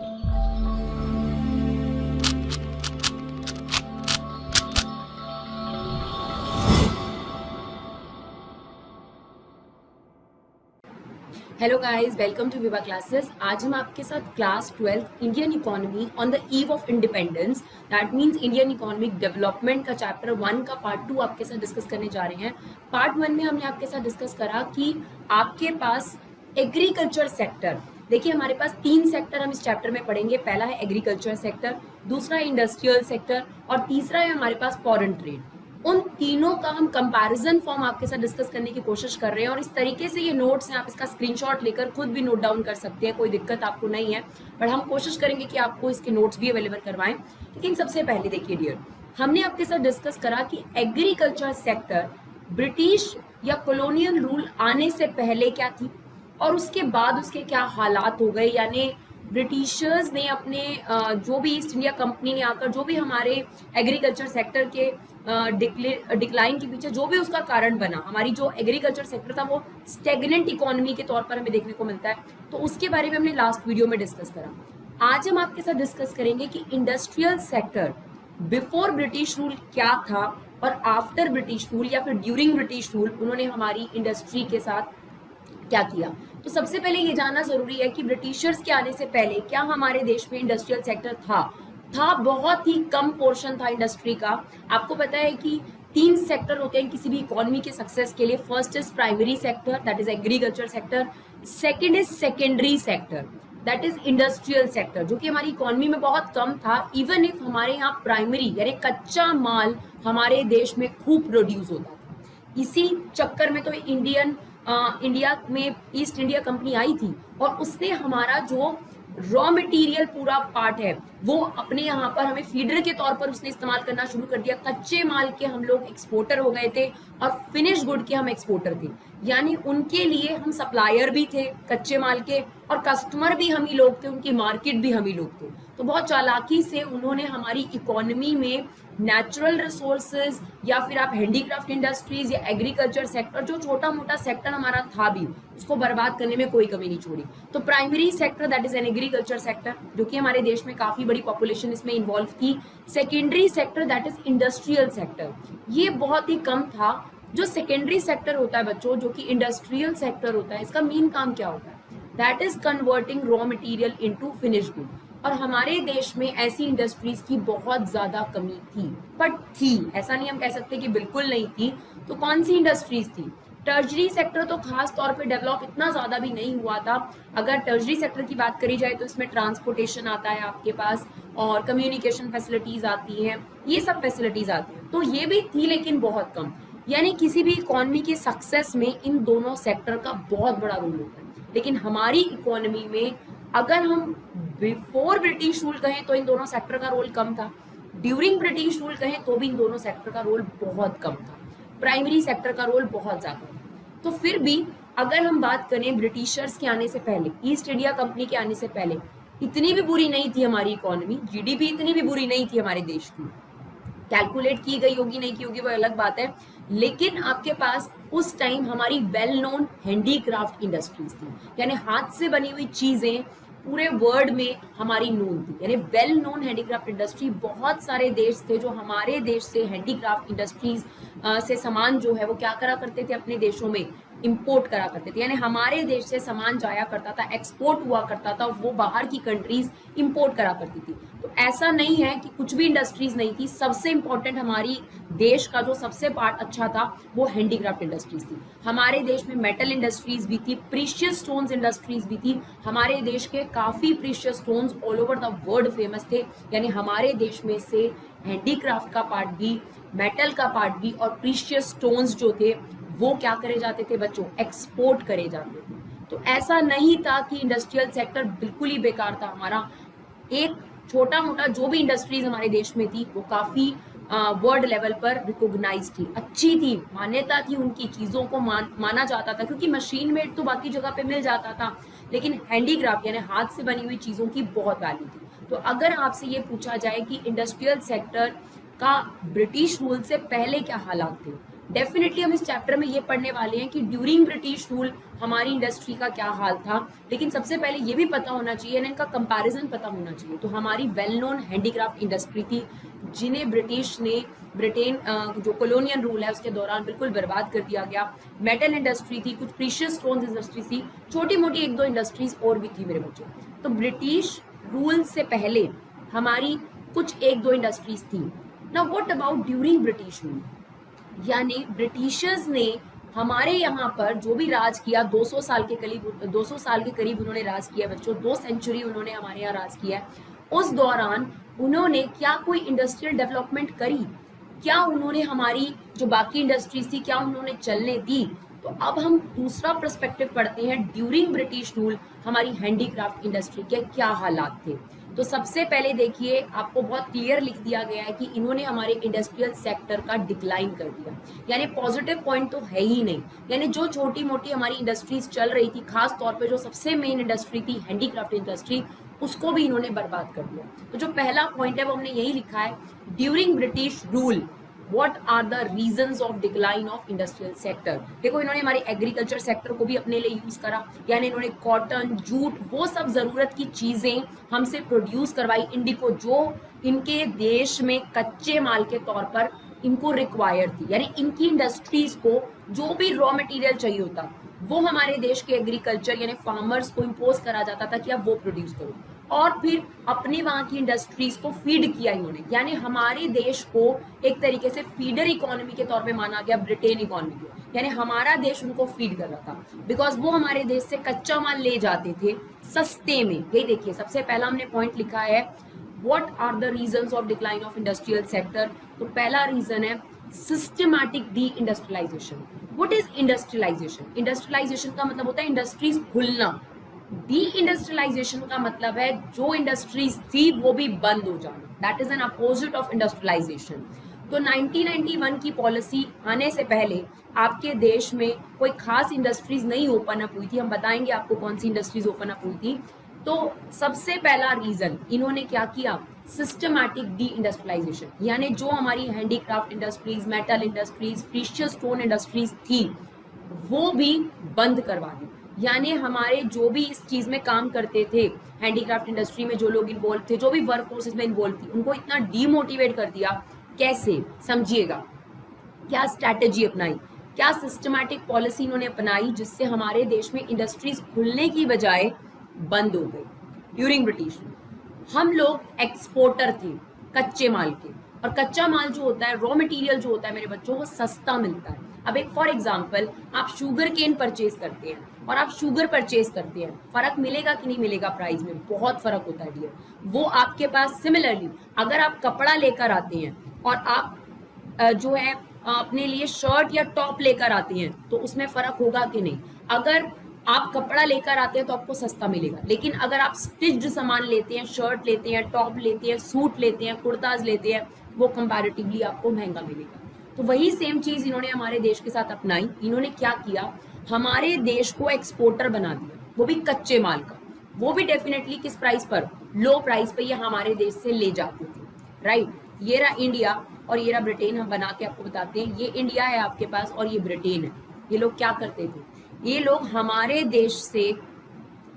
Hello guys, welcome to विवा classes. आज हम आपके साथ class 12 Indian economy on the eve of independence, that means Indian economic development का चैप्टर 1 का पार्ट 2 आपके साथ डिस्कस करने जा रहे हैं। पार्ट 1 में हमने आपके साथ डिस्कस करा कि आपके पास एग्रीकल्चर सेक्टर, देखिए हमारे पास 3 सेक्टर हम इस चैप्टर में पढ़ेंगे। पहला है एग्रीकल्चर सेक्टर, दूसरा है इंडस्ट्रियल सेक्टर और तीसरा है हमारे पास फॉरेन ट्रेड। उन तीनों का हम कंपैरिजन फॉर्म आपके साथ डिस्कस करने की कोशिश कर रहे हैं और इस तरीके से ये नोट्स हैं, आप इसका स्क्रीनशॉट लेकर खुद भी नोट डाउन कर सकते हैं, कोई दिक्कत आपको नहीं है। बट हम कोशिश करेंगे कि आपको इसके नोट्स भी अवेलेबल करवाएं। लेकिन सबसे पहले देखिए डियर, हमने आपके साथ डिस्कस करा कि एग्रीकल्चर सेक्टर ब्रिटिश या कॉलोनियल रूल आने से पहले क्या थी और उसके बाद उसके क्या हालात हो गए। यानी ब्रिटिशर्स ने अपने जो भी ईस्ट इंडिया कंपनी ने आकर जो भी हमारे एग्रीकल्चर सेक्टर के डिक्लाइन के पीछे जो भी उसका कारण बना, हमारी जो एग्रीकल्चर सेक्टर था वो स्टेगनेंट इकोनॉमी के तौर पर हमें देखने को मिलता है। तो उसके बारे में हमने लास्ट वीडियो में डिस्कस करा। आज हम आपके साथ डिस्कस करेंगे कि industrial sector before British rule क्या था और आफ्टर ब्रिटिश रूल या फिर ड्यूरिंग ब्रिटिश रूल उन्होंने हमारी इंडस्ट्री के साथ क्या किया। तो सबसे पहले ये जानना जरूरी है कि ब्रिटिशर्स के आने से पहले क्या हमारे देश में इंडस्ट्रियल सेक्टर था बहुत ही कम पोर्शन था इंडस्ट्री का। आपको पता है कि 3 सेक्टर होते हैं किसी भी इकोनॉमी के सक्सेस के लिए। First is primary sector, that is agriculture sector. Second is secondary sector, that is industrial sector, जो कि हमारी इकोनॉमी में बहुत कम था। इवन इफ हमारे यहाँ प्राइमरी यानी कच्चा माल हमारे देश में खूब प्रोड्यूस होता था। इसी चक्कर में तो इंडिया में ईस्ट इंडिया कंपनी आई थी और उसने हमारा जो रॉ मटेरियल पूरा पार्ट है वो अपने यहाँ पर हमें फीडर के तौर पर उसने इस्तेमाल करना शुरू कर दिया। कच्चे माल के हम लोग एक्सपोर्टर हो गए थे और फिनिश गुड के हम एक्सपोर्टर थे। यानी उनके लिए हम सप्लायर भी थे कच्चे माल के और कस्टमर भी हम ही लोग थे, उनकी मार्केट भी हम ही लोग थे। तो बहुत चालाकी से उन्होंने हमारी इकोनॉमी में नेचुरल रिसोर्सेज या फिर आप हैंडीक्राफ्ट इंडस्ट्रीज या एग्रीकल्चर सेक्टर, जो छोटा मोटा सेक्टर हमारा था भी, उसको बर्बाद करने में कोई कमी नहीं छोड़ी। तो primary sector that is an agriculture sector, जो कि हमारे देश में काफी बड़ी पॉपुलेशन इसमें इन्वॉल्व थी। Secondary sector that is industrial sector, ये बहुत ही कम था। जो सेकेंडरी सेक्टर होता है बच्चों, जो कि इंडस्ट्रियल सेक्टर होता है, इसका मेन काम क्या होता है? That is converting raw material into finish good. और हमारे देश में ऐसी इंडस्ट्रीज की बहुत ज्यादा कमी थी, बट थी, ऐसा नहीं हम कह सकते कि बिल्कुल नहीं थी। तो कौन सी इंडस्ट्रीज थी? टर्जरी सेक्टर तो खास तौर पे डेवलप इतना ज्यादा भी नहीं हुआ था। अगर टर्जरी सेक्टर की बात करी जाए तो इसमें ट्रांसपोर्टेशन आता है आपके पास और कम्युनिकेशन फैसिलिटीज आती हैं, ये सब फैसिलिटीज आती हैं। तो ये भी थी लेकिन बहुत कम। यानी किसी भी इकोनॉमी के सक्सेस में इन दोनों सेक्टर का बहुत बड़ा रोल होता है। लेकिन हमारी इकोनॉमी में अगर हम बिफोर ब्रिटिश रूल कहें तो इन दोनों सेक्टर का रोल कम था, ड्यूरिंग ब्रिटिश रूल कहें तो भी इन दोनों सेक्टर का रोल बहुत कम था, प्राइमरी सेक्टर का रोल बहुत ज्यादा था। तो फिर भी अगर हम बात करें ब्रिटिशर्स के आने से पहले, ईस्ट इंडिया कंपनी के आने से पहले, इतनी भी बुरी नहीं थी हमारी इकोनॉमी, जीडीपी इतनी भी बुरी नहीं थी हमारे देश की। कैलकुलेट की गई होगी नहीं की होगी वो अलग बात है, लेकिन आपके पास उस टाइम हमारी वेल नोन हैंडीक्राफ्ट इंडस्ट्रीज थी। यानी हाथ से बनी हुई चीजें पूरे वर्ल्ड में हमारी नोन थी। यानी वेल नोन हैंडीक्राफ्ट इंडस्ट्री, बहुत सारे देश थे जो हमारे देश से हैंडीक्राफ्ट इंडस्ट्रीज से सामान जो है वो क्या करा करते थे, अपने देशों में इंपोर्ट करा करते थे। यानी हमारे देश से सामान जाया करता था, एक्सपोर्ट हुआ करता था, वो बाहर की कंट्रीज इंपोर्ट करा करती थी। तो ऐसा नहीं है कि कुछ भी इंडस्ट्रीज नहीं थी। सबसे इंपॉर्टेंट हमारी देश का जो सबसे पार्ट अच्छा था वो हैंडीक्राफ्ट इंडस्ट्रीज थी। हमारे देश में मेटल इंडस्ट्रीज भी थी, प्रीशियस स्टोन्स इंडस्ट्रीज भी थी। हमारे देश के काफी precious stones all over the world famous थे। यानी हमारे देश में से हैंडीक्राफ्ट का पार्ट भी, मेटल का पार्ट भी और प्रीशियस स्टोन्स जो थे वो क्या करे जाते थे बच्चों, एक्सपोर्ट करे जाते थे। तो ऐसा नहीं था कि इंडस्ट्रियल सेक्टर बिल्कुल ही बेकार था हमारा। एक छोटा मोटा जो भी इंडस्ट्रीज हमारे देश में थी वो काफी वर्ल्ड लेवल पर रिकॉग्नाइज थी, अच्छी थी, मान्यता थी, उनकी चीजों को माना जाता था, क्योंकि मशीन मेड तो बाकी जगह पे मिल जाता था, लेकिन हैंडीक्राफ्ट यानी हाथ से बनी हुई चीजों की बहुत वैल्यू थी। तो अगर आपसे ये पूछा जाए कि इंडस्ट्रियल सेक्टर का ब्रिटिश रूल से पहले क्या हालात थे, डेफिनेटली हम इस चैप्टर में ये पढ़ने वाले हैं कि ड्यूरिंग ब्रिटिश रूल हमारी इंडस्ट्री का क्या हाल था, लेकिन सबसे पहले ये भी पता होना चाहिए ना, इनका कंपैरिजन पता होना चाहिए। तो हमारी वेल नोन हैंडीक्राफ्ट इंडस्ट्री थी जिन्हें ब्रिटेन जो कॉलोनियल रूल है उसके दौरान बिल्कुल बर्बाद कर दिया गया। मेटल इंडस्ट्री थी, कुछ प्रीशियस स्टोन्स इंडस्ट्री थी, छोटी मोटी एक दो इंडस्ट्रीज और भी थी मेरे बच्चों। तो ब्रिटिश रूल से पहले हमारी कुछ एक दो इंडस्ट्रीज थी। Now what about during British rule, यानी ब्रिटिशर्स ने हमारे यहाँ पर जो भी राज किया 200 साल के करीब उन्होंने राज किया बच्चों, 2 सेंचुरी उन्होंने हमारे यहाँ राज किया है। उस दौरान उन्होंने क्या कोई इंडस्ट्रियल डेवलपमेंट करी, क्या उन्होंने हमारी जो बाकी इंडस्ट्रीज थी क्या उन्होंने चलने दी? तो अब हम दूसरा पर्सपेक्टिव पढ़ते हैं, ड्यूरिंग ब्रिटिश रूल हमारी हैंडीक्राफ्ट इंडस्ट्री के क्या हालात थे। तो सबसे पहले देखिए, आपको बहुत क्लियर लिख दिया गया है कि इन्होंने हमारे इंडस्ट्रियल सेक्टर का डिक्लाइन कर दिया, यानी पॉजिटिव पॉइंट तो है ही नहीं। यानी जो छोटी मोटी हमारी इंडस्ट्रीज चल रही थी, खास तौर पे जो सबसे मेन इंडस्ट्री थी हैंडीक्राफ्ट इंडस्ट्री, उसको भी इन्होंने बर्बाद कर दिया। तो जो पहला पॉइंट है वो हमने यही लिखा है, during British rule what are the reasons of decline of industrial sector. देखो, इन्होंने हमारे एग्रीकल्चर सेक्टर को भी अपने लिए यूज करा, यानी इन्होंने कॉटन, जूट, वो सब जरूरत की चीजें हमसे प्रोड्यूस करवाई, इंडिको, जो इनके देश में कच्चे माल के तौर पर इनको रिक्वायर थी। यानी इनकी इंडस्ट्रीज को जो भी रॉ मटेरियल चाहिए होता वो हमारे देश के एग्रीकल्चर यानी फार्मर्स को इम्पोज करा जाता था कि आप वो प्रोड्यूस करो, और फिर अपने वहां की इंडस्ट्रीज को फीड किया इन्होंने। यानी हमारे देश को एक तरीके से फीडर इकोनॉमी के तौर पे माना गया ब्रिटेन इकोनॉमी को, यानी हमारा देश उनको फीड कर रहा था, बिकॉज वो हमारे देश से कच्चा माल ले जाते थे सस्ते में। यही देखिए, सबसे पहला हमने पॉइंट लिखा है, what are the reasons of decline of industrial sector. तो पहला रीजन है systematic deindustrialization. What is industrialization? Industrialization का मतलब होता है इंडस्ट्रीज खुलना। डी इंडस्ट्रियलाइजेशन का मतलब है जो इंडस्ट्रीज थी वो भी बंद हो जाना, that is an opposite of industrialization. तो 1991 की पॉलिसी आने से पहले आपके देश में कोई खास इंडस्ट्रीज नहीं ओपन अप हुई थी, हम बताएंगे आपको कौन सी इंडस्ट्रीज ओपन अप हुई थी। तो सबसे पहला रीजन इन्होंने क्या किया, सिस्टमैटिक डी इंडस्ट्रियलाइजेशन, यानी जो हमारी handicraft industries, metal industries, precious stone industries थी वो भी बंद करवा दी। यानी हमारे जो भी इस चीज में काम करते थे, हैंडीक्राफ्ट इंडस्ट्री में जो लोग इन्वॉल्व थे, जो भी वर्क फोर्सेस में इन्वॉल्व थी, उनको इतना डीमोटिवेट कर दिया। कैसे, समझिएगा, क्या स्ट्रैटेजी अपनाई, क्या सिस्टमैटिक पॉलिसी इन्होंने अपनाई जिससे हमारे देश में इंडस्ट्रीज खुलने की बजाय बंद हो गई। ड्यूरिंग ब्रिटिश हम लोग एक्सपोर्टर थे कच्चे माल के, और कच्चा माल जो होता है, रॉ मटेरियल जो होता है मेरे बच्चों, वो सस्ता मिलता है। अब एक फॉर एग्जांपल, आप शुगर केन परचेज करते हैं और आप शुगर परचेज करते हैं, फर्क मिलेगा कि नहीं मिलेगा प्राइस में? बहुत फर्क होता है डियर। वो आपके पास सिमिलरली अगर आप कपड़ा लेकर आते हैं और आप जो है अपने लिए शर्ट या टॉप लेकर आते हैं तो उसमें फर्क होगा कि नहीं? अगर आप कपड़ा लेकर आते हैं तो आपको सस्ता मिलेगा, लेकिन अगर आप स्टिच्ड सामान लेते हैं, शर्ट लेते हैं, टॉप लेते हैं, सूट लेते हैं, कुर्ताज लेते हैं, वो कंपैरेटिवली आपको महंगा मिलेगा। तो वही सेम चीज इन्होंने हमारे देश के साथ अपनाई। इन्होंने क्या किया, हमारे देश को एक्सपोर्टर बना दिया, वो भी कच्चे माल का, वो भी डेफिनेटली किस प्राइस पर? लो प्राइस पे ये हमारे देश से ले जाते थे, राइट। ये रहा इंडिया और ये रहा ब्रिटेन। हम बना के आपको बताते हैं, ये इंडिया है आपके पास और ये ब्रिटेन है। ये लोग क्या करते थे, ये लोग हमारे देश से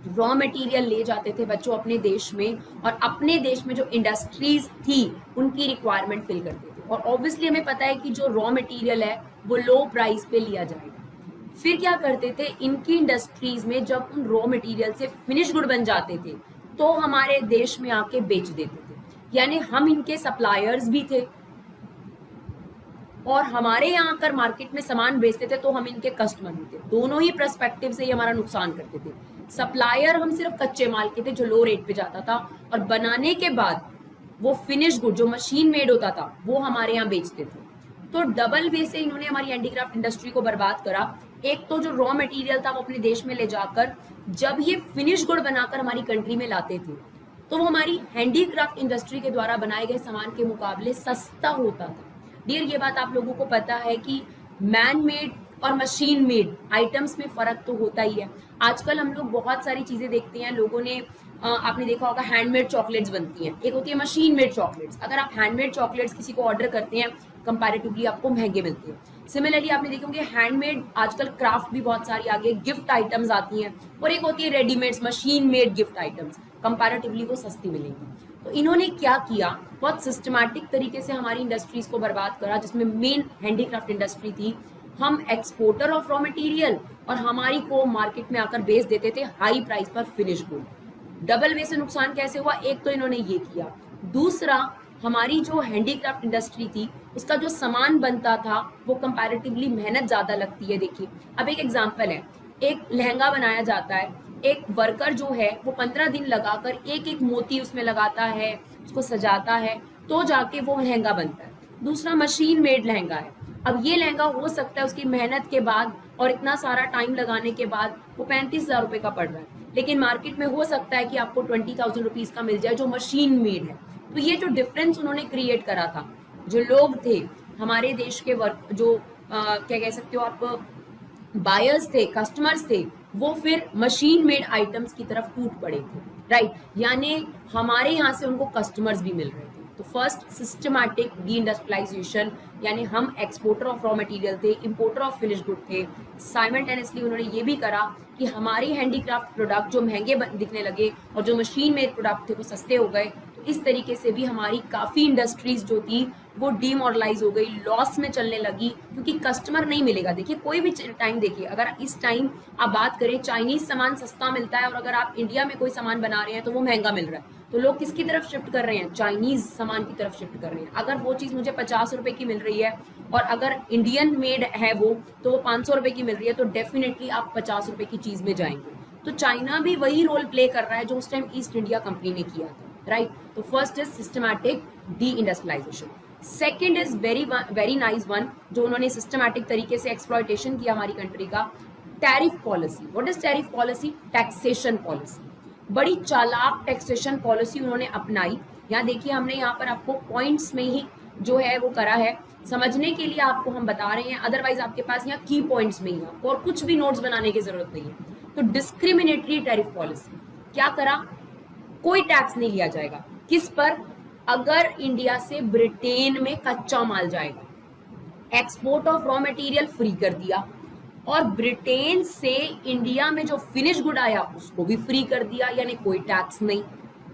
रॉ मटेरियल ले जाते थे बच्चों अपने देश में, और अपने देश में जो इंडस्ट्रीज थी उनकी रिक्वायरमेंट फिल करते थे। और ऑब्वियसली हमें पता है कि जो रॉ मटेरियल है वो लो प्राइस पे लिया जाएगा। फिर क्या करते थे, इनकी इंडस्ट्रीज में जब उन रॉ मटेरियल से फिनिश गुड बन जाते थे तो हमारे देश में आके बेच देते थे। यानी हम इनके सप्लायर्स भी थे और हमारे यहाँ आकर मार्केट में सामान बेचते थे तो हम इनके कस्टमर भी थे। दोनों ही पर्सपेक्टिव से ये हमारा नुकसान करते थे। सप्लायर हम सिर्फ कच्चे माल के थे जो लो रेट पे जाता था, और बनाने के बाद वो फिनिश गुड जो मशीन मेड होता था वो हमारे यहाँ बेचते थे। तो डबल वे से इन्होंने हमारी हैंडीक्राफ्ट इंडस्ट्री को बर्बाद करा। एक तो जो रॉ मटेरियल था वो अपने देश में ले जाकर जब ये फिनिश गुड बनाकर हमारी कंट्री में लाते थे तो वो हमारी हैंडीक्राफ्ट इंडस्ट्री के द्वारा बनाए गए सामान के मुकाबले सस्ता होता था। डियर, ये बात आप लोगों को पता है कि मैन मेड और मशीन मेड आइटम्स में फर्क तो होता ही है। आजकल हम लोग बहुत सारी चीजें देखते हैं, लोगों ने आपने देखा होगा हैंडमेड चॉकलेट्स बनती हैं, एक होती है मशीन मेड चॉकलेट्स। अगर आप हैंडमेड चॉकलेट्स किसी को ऑर्डर करते हैं कंपैरेटिवली आपको महंगे मिलते हैं। सिमिलरली आपने देखे होंगे हैंडमेड आजकल क्राफ्ट भी बहुत सारी आ गई, गिफ्ट आइटम्स आती हैं, और एक होती है readymade machine made gift items, comparatively वो सस्ती मिलेंगी। तो इन्होंने क्या किया, बहुत सिस्टमैटिक तरीके से हमारी इंडस्ट्रीज को बर्बाद करा, जिसमें मेन हैंडीक्राफ्ट इंडस्ट्री थी। हम एक्सपोर्टर ऑफ रॉ मटेरियल और हमारी को मार्केट में आकर बेच देते थे हाई प्राइस पर फिनिश गुड। डबल वे से नुकसान कैसे हुआ, एक तो इन्होंने ये किया, दूसरा हमारी जो हैंडीक्राफ्ट इंडस्ट्री थी उसका जो सामान बनता था वो कंपैरेटिवली मेहनत ज्यादा लगती है। देखिए अब एक एग्जांपल है, एक लहंगा बनाया जाता है, एक वर्कर जो है वो 15 दिन लगाकर एक एक मोती उसमें लगाता है, उसको सजाता है, तो जाके वो लहंगा बनता है। दूसरा मशीन मेड लहंगा है, अब ये लहंगा हो सकता है उसकी मेहनत के बाद और इतना सारा टाइम लगाने के बाद वो 35,000 रुपए का पड़ रहा है, लेकिन मार्केट में हो सकता है कि आपको 20,000 रुपीज का मिल जाए जो मशीन मेड है। तो ये जो डिफरेंस उन्होंने क्रिएट करा था, जो लोग थे हमारे देश के वर्क जो क्या कह सकते हो आप, बायर्स थे, कस्टमर्स थे, वो फिर मशीन मेड आइटम्स की तरफ टूट पड़े थे, राइट। यानी हमारे यहाँ से उनको कस्टमर्स भी मिल रहे थे। तो फर्स्ट सिस्टमैटिक डी इंडस्ट्रियलाइजेशन, यानी हम एक्सपोर्टर ऑफ रॉ मटेरियल थे, इंपोर्टर ऑफ फिनिश गुड थे। साइमल्टेनियसली उन्होंने ये भी करा कि हमारी हैंडीक्राफ्ट प्रोडक्ट जो महंगे दिखने लगे और जो मशीन मेड प्रोडक्ट थे वो सस्ते हो गए। तो इस तरीके से भी हमारी काफ़ी इंडस्ट्रीज जो थी वो डीमोरलाइज हो गई, लॉस में चलने लगी, क्योंकि कस्टमर नहीं मिलेगा। देखिए कोई भी टाइम देखिए, अगर इस टाइम आप बात करें चाइनीज सामान सस्ता मिलता है और अगर आप इंडिया में कोई सामान बना रहे हैं तो वो महंगा मिल रहा है, तो लोग किसकी तरफ शिफ्ट कर रहे हैं, चाइनीज सामान की तरफ शिफ्ट कर रहे हैं। अगर वो चीज़ मुझे 50 रुपए की मिल रही है और अगर इंडियन मेड है वो, तो वो 500 रुपए की मिल रही है, तो डेफिनेटली आप 50 रुपए की चीज़ में जाएंगे। तो चाइना भी वही रोल प्ले कर रहा है जो उस टाइम ईस्ट इंडिया कंपनी ने किया था, राइट। तो first is systematic deindustrialization. Second is very nice one, जो उन्होंने सिस्टमैटिक तरीके से एक्सप्लॉयटेशन किया हमारी कंट्री का, tariff policy. What is tariff policy? Taxation policy. बड़ी चालाक टैक्सेशन पॉलिसी उन्होंने अपनाई। यहाँ देखिए हमने यहाँ पर आपको पॉइंट्स में ही जो है वो करा है, समझने के लिए आपको हम बता रहे हैं, अदरवाइज आपके पास यहाँ की पॉइंट्स में ही आपको और कुछ भी नोट्स बनाने की जरूरत नहीं है। तो डिस्क्रिमिनेटरी टैरिफ पॉलिसी क्या करा, कोई टैक्स नहीं लिया जाएगा किस पर, अगर इंडिया से ब्रिटेन में कच्चा माल जाएगा। Export of raw material free कर दिया और ब्रिटेन से इंडिया में जो फिनिश गुड आया उसको भी फ्री कर दिया, यानी कोई टैक्स नहीं।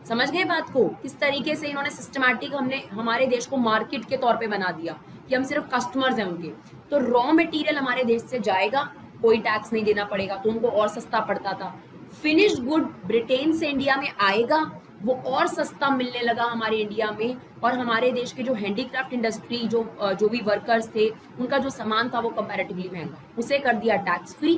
समझ गए बात को? किस तरीके से इन्होंने सिस्टमैटिक हमने हमारे देश को मार्केट के तौर पे बना दिया कि हम सिर्फ कस्टमर्स हैं उनके। तो रॉ मटेरियल हमारे देश से जाएगा, कोई टैक्स नहीं देना पड़ेगा, तो उनको और सस्ता पड़ता था। फिनिश गुड ब्रिटेन से इंडिया में आएगा, वो और सस्ता मिलने लगा हमारे इंडिया में, और हमारे देश के जो हैंडीक्राफ्ट इंडस्ट्री जो भी वर्कर्स थे उनका जो सामान था वो कंपैरेटिवली महंगा, उसे कर दिया टैक्स फ्री।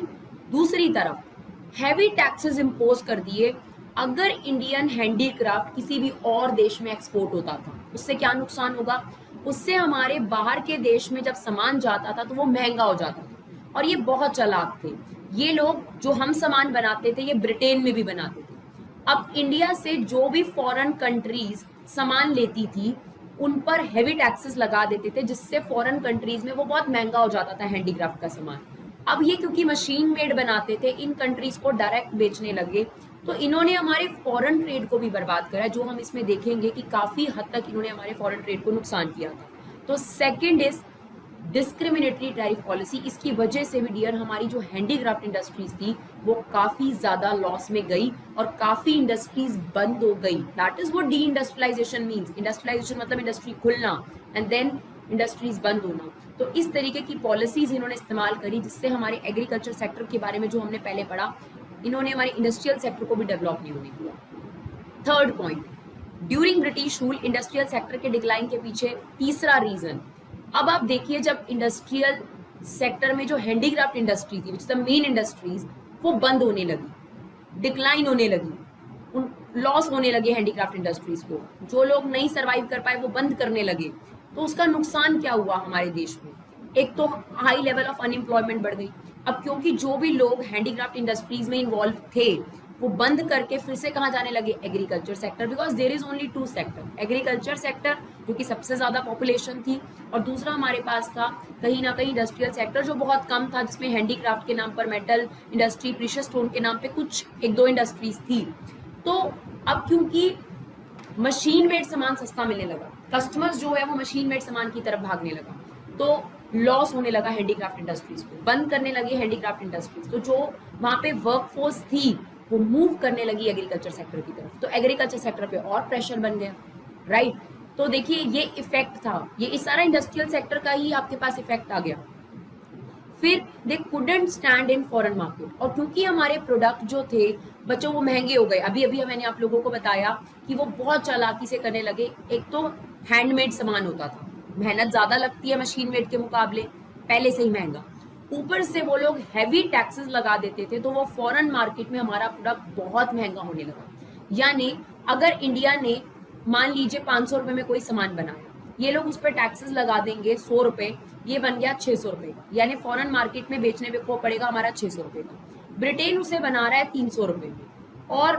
दूसरी तरफ हैवी टैक्सेस इम्पोज कर दिए अगर इंडियन हैंडीक्राफ्ट किसी भी और देश में एक्सपोर्ट होता था। उससे क्या नुकसान होगा, उससे हमारे बाहर के देश में जब सामान जाता था तो वो महंगा हो जाता था। और ये बहुत चालाक थे ये लोग, जो हम सामान बनाते थे ये ब्रिटेन में भी बनाते थे। अब इंडिया से जो भी फॉरेन कंट्रीज सामान लेती थी उन पर हैवी टैक्सेस लगा देते थे, जिससे फॉरेन कंट्रीज में वो बहुत महंगा हो जाता था हैंडीक्राफ्ट का सामान। अब ये क्योंकि मशीन मेड बनाते थे, इन कंट्रीज को डायरेक्ट बेचने लगे, तो इन्होंने हमारे फॉरेन ट्रेड को भी बर्बाद करा, जो हम इसमें देखेंगे कि काफी हद तक इन्होंने हमारे फॉरेन ट्रेड को नुकसान किया था। तो second is discriminatory tariff policy. इसकी वजह से भी डियर हमारी जो हैंडीक्राफ्ट इंडस्ट्रीज थी वो काफी ज्यादा लॉस में गई और काफी इंडस्ट्रीज बंद हो गई। That is what deindustrialisation means. Industrialisation मतलब इंडस्ट्री खुलना एंड देन इंडस्ट्रीज बंद होना। तो इस तरीके की पॉलिसीज इन्होंने इस्तेमाल करी, जिससे हमारे एग्रीकल्चर सेक्टर के बारे में जो हमने पहले पढ़ा, इन्होंने हमारे इंडस्ट्रियल सेक्टर को भी डेवलप नहीं होने दिया। Third point, during British rule industrial sector के डिक्लाइन के पीछे तीसरा रीजन। अब आप देखिए जब इंडस्ट्रियल सेक्टर में जो हैंडीक्राफ्ट इंडस्ट्री थी, which is the main industries, वो बंद होने लगी, डिक्लाइन होने लगी, उन लॉस होने लगे हैंडीक्राफ्ट इंडस्ट्रीज को, जो लोग नहीं सर्वाइव कर पाए वो बंद करने लगे। तो उसका नुकसान क्या हुआ हमारे देश में, एक तो हाई लेवल ऑफ अनएम्प्लॉयमेंट बढ़ गई। अब क्योंकि जो भी लोग हैंडीक्राफ्ट इंडस्ट्रीज में इन्वॉल्व थे वो बंद करके फिर से कहाँ जाने लगे, agriculture sector, because there is only two sector, agriculture sector जो कि सबसे ज्यादा पॉपुलेशन थी, और दूसरा हमारे पास था कहीं ना कहीं इंडस्ट्रियल सेक्टर जो बहुत कम था, जिसमें हैंडीक्राफ्ट के नाम पर, मेटल इंडस्ट्री, प्रीशियस स्टोन के नाम पे कुछ एक दो इंडस्ट्रीज थी। तो अब क्योंकि मशीन मेड सामान सस्ता मिलने लगा, कस्टमर्स जो है वो मशीन मेड सामान की तरफ भागने लगा, तो लॉस होने लगा हैंडीक्राफ्ट इंडस्ट्रीज को, बंद करने लगे हैंडीक्राफ्ट इंडस्ट्रीज, तो जो वहां पे वर्कफोर्स थी वो मूव करने लगी एग्रीकल्चर सेक्टर की तरफ, तो एग्रीकल्चर सेक्टर पे और प्रेशर बन गया, राइट। तो देखिए ये इफेक्ट था, ये इस सारा इंडस्ट्रियल सेक्टर का ही आपके पास इफेक्ट आ गया। फिर they couldn't stand in foreign market, और क्योंकि हमारे प्रोडक्ट जो थे बच्चों वो महंगे हो गए, अभी अभी मैंने आप लोगों को बताया कि वो बहुत चालाकी से करने लगे। एक तो हैंडमेड सामान होता था, मेहनत ज्यादा लगती है मशीन मेड के मुकाबले, पहले से ही महंगा, ऊपर से वो लोग हैवी टैक्सेस लगा देते थे, तो वो फॉरेन मार्केट में हमारा प्रोडक्ट बहुत महंगा होने लगा। यानी अगर इंडिया ने मान लीजिए 500 रुपए में कोई सामान बनाया, ये लोग उस पर टैक्सेस लगा देंगे 100 रुपए, ये बन गया 600 रुपए का, यानी फॉरेन मार्केट में बेचने को पड़ेगा हमारा 600 रुपए का। ब्रिटेन उसे बना रहा है 300 रुपए में, और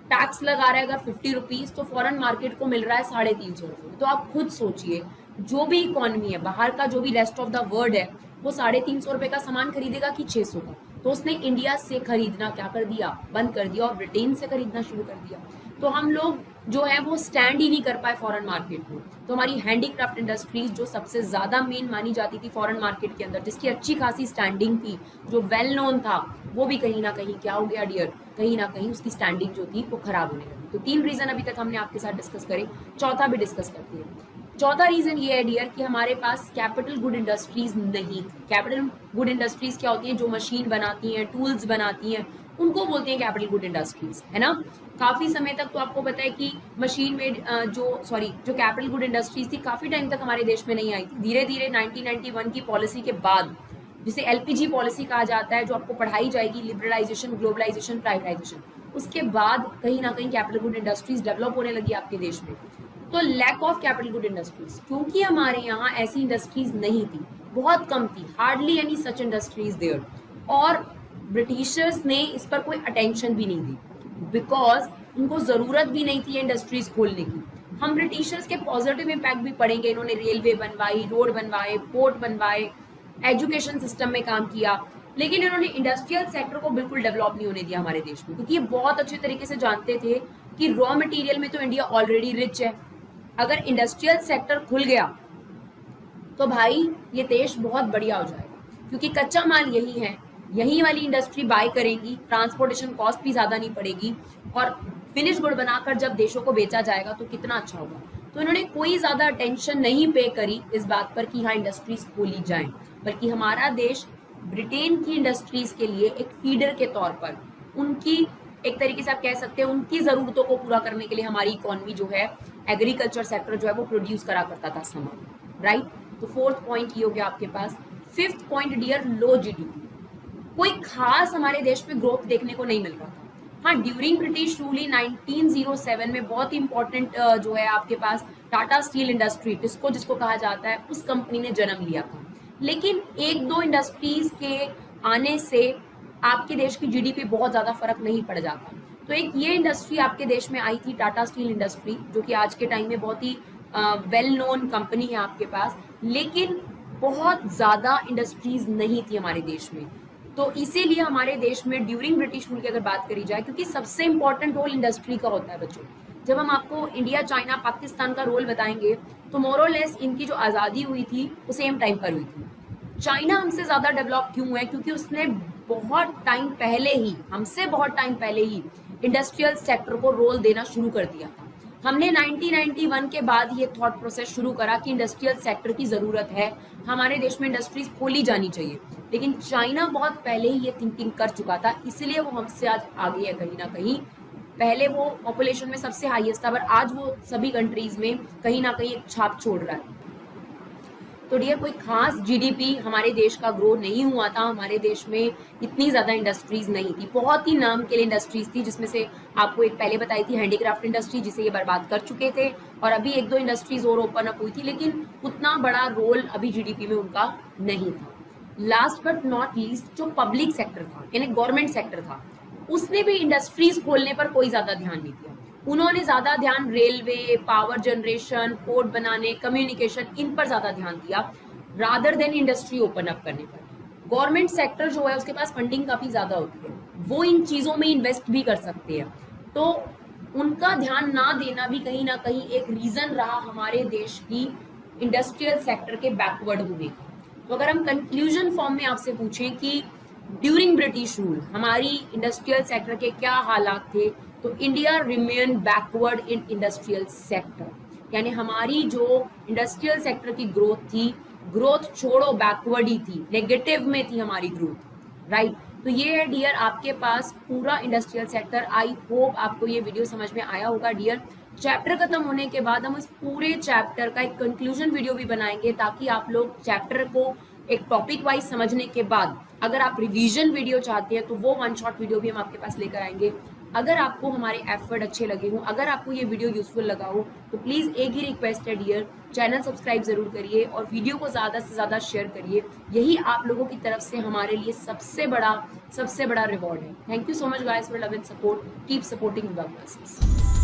टैक्स लगा रहा है अगर 50 रुपीज, तो फॉरेन मार्केट को मिल रहा है 350 रुपए। तो आप खुद सोचिए, जो भी इकोनॉमी है बाहर का, जो भी रेस्ट ऑफ द वर्ल्ड है, वो 350 रुपए का सामान खरीदेगा कि 600 का, तो उसने इंडिया से खरीदना क्या कर दिया, बंद कर दिया, और ब्रिटेन से खरीदना शुरू कर दिया। तो हम लोग जो है वो स्टैंड ही नहीं कर पाए फॉरेन मार्केट में। तो हमारी हैंडीक्राफ्ट इंडस्ट्रीज जो सबसे ज्यादा मेन मानी जाती थी फॉरेन मार्केट के अंदर, जिसकी अच्छी खासी स्टैंडिंग थी, जो वेल नोन था, वो भी कहीं ना कहीं क्या हो गया डियर, कहीं ना कहीं उसकी स्टैंडिंग जो थी वो खराब होने लगी। तो 3 रीजन अभी तक हमने आपके साथ डिस्कस करे, चौथा भी डिस्कस करते हैं। चौथा रीजन ये है डियर कि हमारे पास कैपिटल गुड इंडस्ट्रीज नहीं थी। कैपिटल गुड इंडस्ट्रीज क्या होती हैं, जो मशीन बनाती हैं, टूल्स बनाती हैं, उनको बोलते हैं कैपिटल गुड इंडस्ट्रीज, है ना। काफी समय तक तो आपको पता है कि मशीन मेड जो कैपिटल गुड इंडस्ट्रीज थी काफी टाइम तक हमारे देश में नहीं आई थी। धीरे धीरे 1991 की पॉलिसी के बाद, जिसे एलपीजी पॉलिसी कहा जाता है, जो आपको पढ़ाई जाएगी, लिबरलाइजेशन, ग्लोबलाइजेशन, प्राइवेटाइजेशन, उसके बाद कहीं ना कहीं कैपिटल गुड इंडस्ट्रीज डेवलप होने लगी आपके देश में। तो lack of capital good industries, क्योंकि हमारे यहाँ ऐसी इंडस्ट्रीज नहीं थी, बहुत कम थी, hardly any such industries there, और ब्रिटिशर्स ने इस पर कोई अटेंशन भी नहीं दी, बिकॉज उनको जरूरत भी नहीं थी इंडस्ट्रीज खोलने की। हम ब्रिटिशर्स के पॉजिटिव इम्पैक्ट भी पढ़ेंगे, इन्होंने रेलवे बनवाई, रोड बनवाए, पोर्ट बनवाए, एजुकेशन सिस्टम में काम किया, लेकिन इन्होंने इंडस्ट्रियल सेक्टर को बिल्कुल डेवलप नहीं होने दिया हमारे देश में, क्योंकि ये बहुत अच्छे तरीके से जानते थे कि रॉ मटेरियल में तो इंडिया ऑलरेडी रिच है, अगर इंडस्ट्रियल सेक्टर खुल गया तो भाई ये देश बहुत बढ़िया हो जाएगा, क्योंकि कच्चा माल यही है, यही वाली इंडस्ट्री बाय करेंगी, ट्रांसपोर्टेशन कॉस्ट भी ज्यादा नहीं पड़ेगी, और फिनिश गुड बनाकर जब देशों को बेचा जाएगा तो कितना अच्छा होगा। तो इन्होंने कोई ज्यादा अटेंशन नहीं पे करी इस बात पर कि हाँ इंडस्ट्रीज खोली जाएं, बल्कि हमारा देश ब्रिटेन की इंडस्ट्रीज के लिए एक फीडर के तौर पर, उनकी एक तरीके से आप कह सकते हैं उनकी जरूरतों को पूरा करने के लिए हमारी इकोनॉमी जो है, एग्रीकल्चर सेक्टर जो है वो प्रोड्यूस करा करता था सामान, राइट। तो 4th पॉइंट ये हो गया आपके पास। 5th पॉइंट डियर, लो जीडीपी, कोई खास हमारे देश में ग्रोथ देखने को नहीं मिल रहा था। हाँ, ड्यूरिंग ब्रिटिश रूल 1907 में बहुत इंपॉर्टेंट जो है आपके पास टाटा स्टील इंडस्ट्री, टिस्को जिसको कहा जाता है, उस कंपनी ने जन्म लिया था, लेकिन एक दो इंडस्ट्रीज के आने से आपके देश की जीडीपी बहुत ज्यादा फर्क नहीं पड़ जाता। तो एक ये इंडस्ट्री आपके देश में आई थी, टाटा स्टील इंडस्ट्री, जो कि आज के टाइम में बहुत ही वेल नोन कंपनी है आपके पास, लेकिन बहुत ज्यादा इंडस्ट्रीज नहीं थी हमारे देश में। तो इसीलिए हमारे देश में ड्यूरिंग ब्रिटिश रूल की अगर बात करी जाए, क्योंकि सबसे इंपॉर्टेंट रोल इंडस्ट्री का होता है बच्चों, जब हम आपको इंडिया, चाइना, पाकिस्तान का रोल बताएंगे तो मोर और लेस इनकी जो आज़ादी हुई थी वो सेम टाइम पर हुई थी। चाइना हमसे ज़्यादा डेवलप क्यों है? क्योंकि उसने बहुत टाइम पहले ही, हमसे बहुत टाइम पहले ही इंडस्ट्रियल सेक्टर को रोल देना शुरू कर दिया था। हमने 1991 के बाद ये थॉट प्रोसेस शुरू करा कि इंडस्ट्रियल सेक्टर की ज़रूरत है, हमारे देश में इंडस्ट्रीज खोली जानी चाहिए, लेकिन चाइना बहुत पहले ही ये थिंकिंग कर चुका था, इसलिए वो हमसे आज आगे है कहीं ना कहीं। पहले वो पॉपुलेशन में सबसे हाईएस्ट था, पर आज वो सभी कंट्रीज में कहीं ना कहीं एक छाप छोड़ रहा है। तो डियर, कोई खास जीडीपी हमारे देश का ग्रो नहीं हुआ था, हमारे देश में इतनी ज्यादा इंडस्ट्रीज नहीं थी, बहुत ही नाम के लिए इंडस्ट्रीज थी, जिसमें से आपको एक पहले बताई थी हैंडीक्राफ्ट इंडस्ट्री, जिसे ये बर्बाद कर चुके थे, और अभी एक दो इंडस्ट्रीज और ओपन अप हुई थी, लेकिन उतना बड़ा रोल अभी जीडीपी में उनका नहीं था। लास्ट बट नॉट लीस्ट, जो पब्लिक सेक्टर था, यानी गवर्नमेंट सेक्टर था, उसने भी इंडस्ट्रीज खोलने पर कोई ज्यादा ध्यान नहीं दिया। उन्होंने ज्यादा ध्यान रेलवे, पावर जनरेशन, पोर्ट बनाने, कम्युनिकेशन, इन पर ज्यादा ध्यान दिया rather than industry open up करने पर। गवर्नमेंट सेक्टर जो है उसके पास फंडिंग काफी ज्यादा होती है, वो इन चीजों में इन्वेस्ट भी कर सकते हैं, तो उनका ध्यान ना देना भी कहीं ना कहीं एक रीजन रहा हमारे देश की इंडस्ट्रियल सेक्टर के बैकवर्ड होने का। तो अगर हम कंक्लूजन फॉर्म में आपसे पूछें कि ड्यूरिंग ब्रिटिश रूल हमारी इंडस्ट्रियल सेक्टर के क्या हालात थे, तो India remain backward in industrial sector, यानी हमारी जो इंडस्ट्रियल सेक्टर की ग्रोथ थी, ग्रोथ छोड़ो बैकवर्ड ही थी, नेगेटिव में थी हमारी ग्रोथ, राइट। तो ये है डियर आपके पास पूरा इंडस्ट्रियल सेक्टर। आई होप आपको ये वीडियो समझ में आया होगा डियर। चैप्टर खत्म होने के बाद हम इस पूरे चैप्टर का एक कंक्लूजन वीडियो भी बनाएंगे, ताकि आप लोग चैप्टर को एक टॉपिक वाइज समझने के बाद अगर आप रिवीजन वीडियो चाहते हैं तो वो वन शॉट वीडियो भी हम आपके पास लेकर आएंगे। अगर आपको हमारे एफर्ट अच्छे लगे हों, अगर आपको ये वीडियो यूजफुल लगा हो, तो प्लीज एक ही रिक्वेस्ट है डियर, चैनल सब्सक्राइब जरूर करिए और वीडियो को ज्यादा से ज्यादा शेयर करिए। यही आप लोगों की तरफ से हमारे लिए सबसे बड़ा रिवॉर्ड है। Thank you so much guys for love and support. Keep supporting Vibha classes.